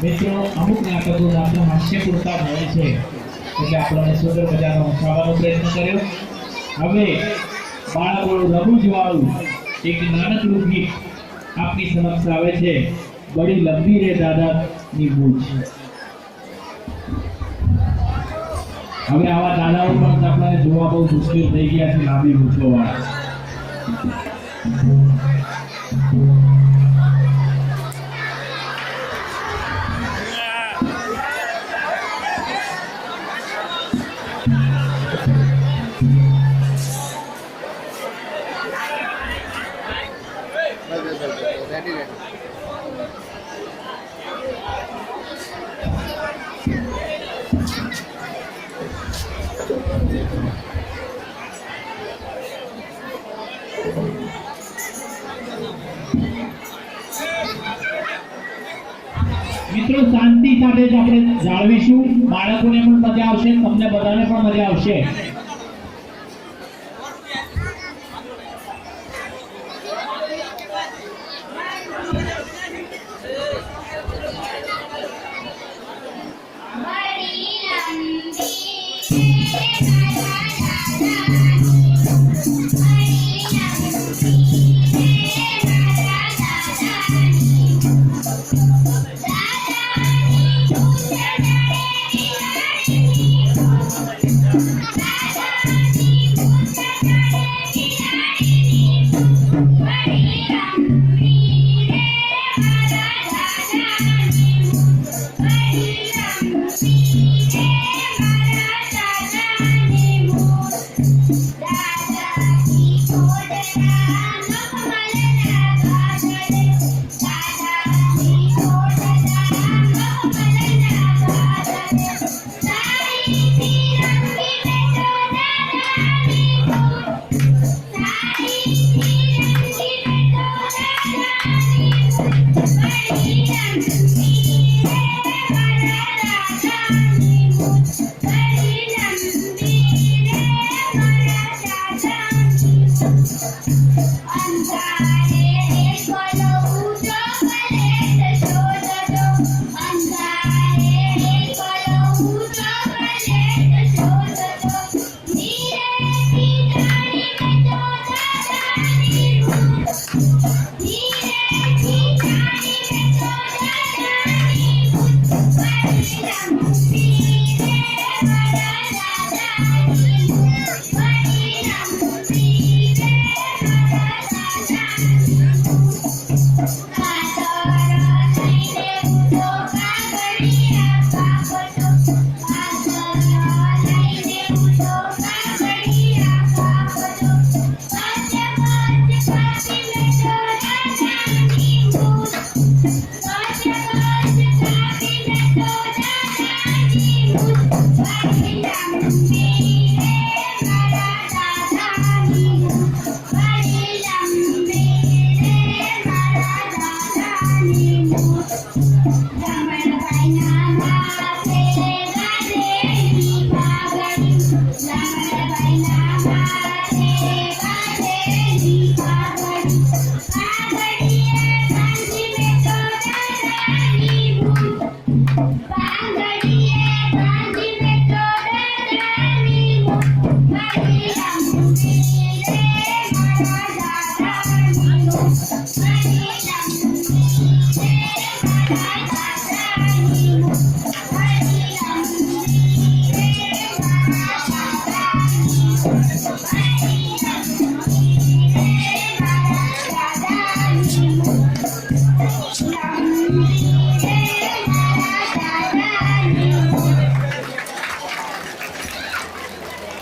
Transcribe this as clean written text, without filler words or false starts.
મિત્રો અમુક નાટકો માત્ર હાસ્ય પૂરતા હોય છે એટલે આપણે સુંદર મજાનો હસાવવાનો પ્રયત્ન કર્યો. હવે બાળકોનું રમૂજ વાળું એક નાનકડું ગીત આપની સમક્ષ આવે છે. બડી લંબી રે દાદાની મૂછ. હવે આવા દાદાઓ પણ આપણે જોવા બહુ મુશ્કેલ થઈ ગયા છે, લાંબી મૂછો વાળા. મિત્રો શાંતિ સાથે જ આપણે જાળવીશું. બાળકોને પણ મજા આવશે, તમને બધાને પણ મજા આવશે. Jangan